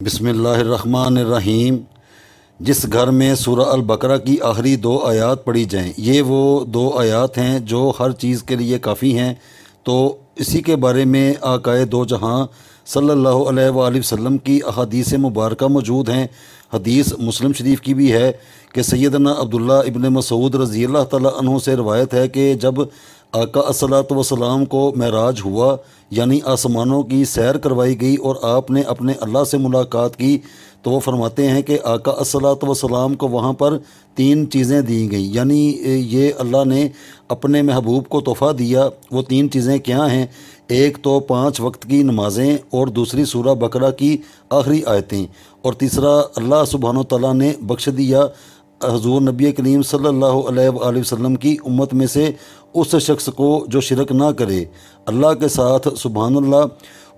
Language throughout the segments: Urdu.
بسم اللہ الرحمن الرحیم۔ جس گھر میں سورہ البقرہ کی آخری 2 آیات پڑھی جائیں، یہ وہ 2 آیات ہیں جو ہر چیز کے لیے کافی ہیں۔ تو اسی کے بارے میں آقا دو جہاں صلی اللہ علیہ وآلہ وسلم کی احادیث مبارکہ موجود ہیں۔ حدیث مسلم شریف کی بھی ہے کہ سیدنا عبداللہ ابن مسعود رضی اللہ تعالیٰ عنہ سے روایت ہے کہ جب آقا الصلاۃ والسلام کو معراج ہوا، یعنی آسمانوں کی سیر کروائی گئی اور آپ نے اپنے اللہ سے ملاقات کی، تو وہ فرماتے ہیں کہ آقا الصلاۃ والسلام کو وہاں پر 3 چیزیں دی گئیں، یعنی یہ اللہ نے اپنے محبوب کو تحفہ دیا۔ وہ 3 چیزیں کیا ہیں؟ ایک تو 5 وقت کی نمازیں، اور دوسری سورہ بقرہ کی آخری آیتیں، اور تیسرا اللہ سبحانہ و تعالیٰ نے بخش دیا حضور نبی کریم صلی اللہ علیہ وآلہ وسلم کی امت میں سے اس شخص کو جو شرک نہ کرے اللہ کے ساتھ۔ سبحان اللہ،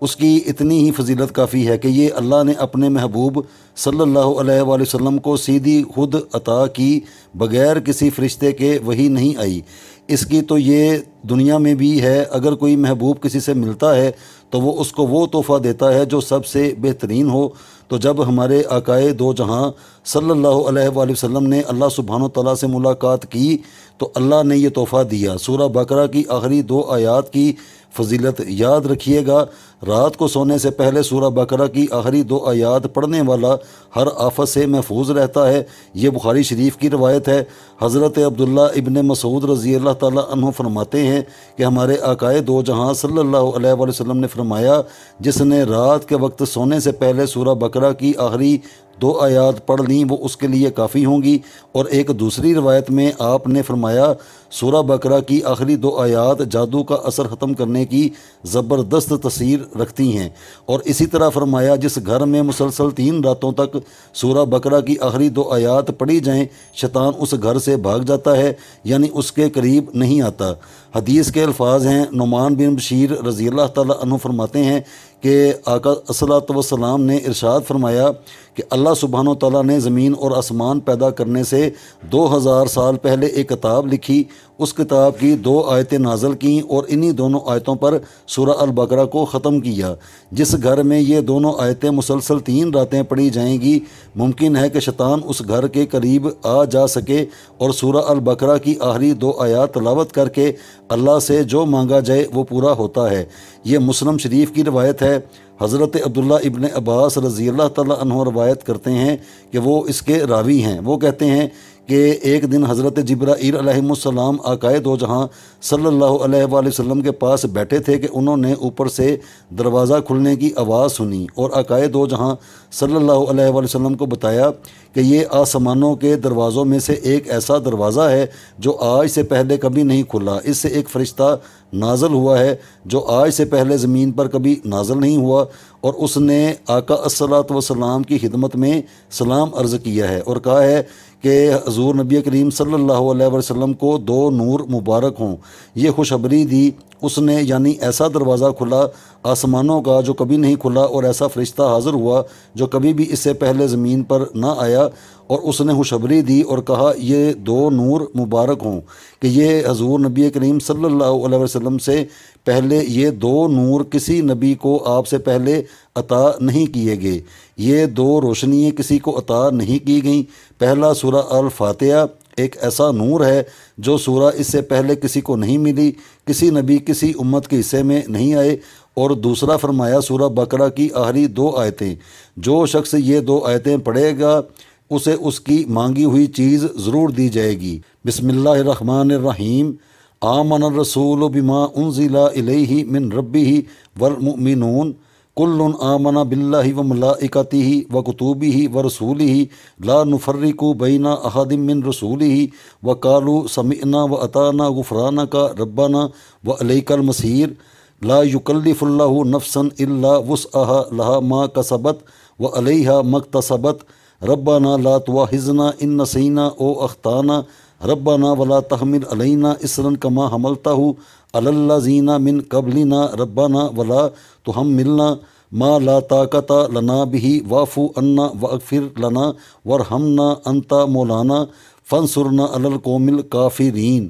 اس کی اتنی ہی فضیلت کافی ہے کہ یہ اللہ نے اپنے محبوب صلی اللہ علیہ وآلہ وسلم کو سیدھی خود عطا کی، بغیر کسی فرشتے کے وحی نہیں آئی۔ اس کی تو یہ دنیا میں بھی ہے، اگر کوئی محبوب کسی سے ملتا ہے تو وہ اس کو وہ تحفہ دیتا ہے جو سب سے بہترین ہو۔ تو جب ہمارے آقا دو جہاں صلی اللہ علیہ وآلہ وسلم نے اللہ سبحانہ و تعالیٰ سے ملاقات کی تو اللہ نے یہ تحفہ دیا۔ سورہ بقرہ کی آخری 2 آیات کی فضیلت یاد رکھیے گا۔ رات کو سونے سے پہلے سورہ بقرہ کی آخری 2 آیات پڑھنے والا ہر آفت سے محفوظ رہتا ہے۔ یہ بخاری شریف کی روایت ہے۔ حضرت عبداللہ ابن مسعود رضی اللہ تعالیٰ عنہ فرماتے ہیں کہ ہمارے آقا دو جہاں صلی اللہ علیہ وآلہ وسلم نے فرمایا، جس نے رات کے وقت سونے سے پہلے سورہ بقرہ کی آخری 2 آیات پڑھ لیں وہ اس کے لیے کافی ہوں گی۔ اور ایک دوسری روایت میں آپ نے فرمایا، سورہ بقرہ کی آخری 2 آیات جادو کا اثر ختم کرنے کی زبردست تاثیر رکھتی ہیں۔ اور اسی طرح فرمایا، جس گھر میں مسلسل 3 راتوں تک سورہ بقرہ کی آخری 2 آیات پڑھی جائیں، شیطان اس گھر سے بھاگ جاتا ہے، یعنی اس کے قریب نہیں آتا۔ حدیث کے الفاظ ہیں، نعمان بن بشیر رضی اللہ تعالیٰ عنہ فرماتے ہیں کہ آقا الصلاۃ والسلام نے ارشاد فرمایا کہ اللہ سبحانہ و تعالیٰ نے زمین اور آسمان پیدا کرنے سے 2000 سال پہلے ایک کتاب لکھی۔ اس کتاب کی 2 آیتیں نازل کیں اور انہی دونوں آیتوں پر سورہ البقرہ کو ختم کیا۔ جس گھر میں یہ دونوں آیتیں مسلسل 3 راتیں پڑھی جائیں گی، ممکن ہے کہ شیطان اس گھر کے قریب آ جا سکے، اور سورہ البقرہ کی آخری 2 آیات تلاوت کر کے اللہ سے جو مانگا جائے وہ پورا ہوتا ہے۔ یہ مسلم شریف کی روایت ہے۔ حضرت عبداللہ ابن عباس رضی اللہ تعالیٰ عنہ روایت کرتے ہیں کہ وہ اس کے راوی ہیں۔ وہ کہتے ہیں کہ ایک دن حضرت جبرائیل علیہ السلام آقا دو جہاں صلی اللہ علیہ وآلہ وسلم کے پاس بیٹھے تھے کہ انہوں نے اوپر سے دروازہ کھلنے کی آواز سنی، اور آقا دو جہاں صلی اللہ علیہ وآلہ وسلم کو بتایا کہ یہ آسمانوں کے دروازوں میں سے ایک ایسا دروازہ ہے جو آج سے پہلے کبھی نہیں کھلا۔ اس سے ایک فرشتہ نازل ہوا ہے جو آج سے پہلے زمین پر کبھی نازل نہیں ہوا، اور اس نے آقا الصلاۃ والسلام کی خدمت میں سلام عرض کیا ہے اور کہا ہے کہ حضور نبی کریم صلی اللہ علیہ وسلم کو 2 نور مبارک ہوں۔ یہ خوشخبری دی اس نے، یعنی ایسا دروازہ کھلا آسمانوں کا جو کبھی نہیں کھلا، اور ایسا فرشتہ حاضر ہوا جو کبھی بھی اس سے پہلے زمین پر نہ آیا، اور اس نے خوشخبری دی اور کہا یہ 2 نور مبارک ہوں کہ یہ حضور نبی کریم صلی اللہ علیہ وسلم سے پہلے یہ 2 نور کسی نبی کو آپ سے پہلے عطا نہیں کیے گئے۔ یہ 2 روشنیاں کسی کو عطا نہیں کی گئیں۔ پہلا سورہ الفاتحہ ایک ایسا نور ہے جو سورہ اس سے پہلے کسی کو نہیں ملی، کسی نبی کسی امت کے حصے میں نہیں آئے۔ اور دوسرا فرمایا سورہ بقرہ کی آخری 2 آیتیں، جو شخص یہ 2 آیتیں پڑھے گا اسے اس کی مانگی ہوئی چیز ضرور دی جائے گی۔ بسم اللہ الرحمن الرحیم۔ آمن الرسول بما انزل الیہ من ربہ والمؤمنون کل آمن باللہ وملائکتہ وکتبہ ورسولہ لا نفرق بین احد من رسولہ وقالوا سمعنا واطعنا غفرانک ربنا والیک المصیر۔ لا یکلف اللہ نفسا الا وسعها لها ما کسبت وعلیہا ما اکتسبت۔ ربنا لا تؤاخذنا ان نسینا او اخطانا ربنا ولا تحمل علینا اصرا کما حملتہ علی الذین من قبلنا ربنا ولا تحملنا ما لا طاقت لنا به واعف عنا واغفر لنا وارحمنا انت مولانا فانصرنا علی القوم الکافرین۔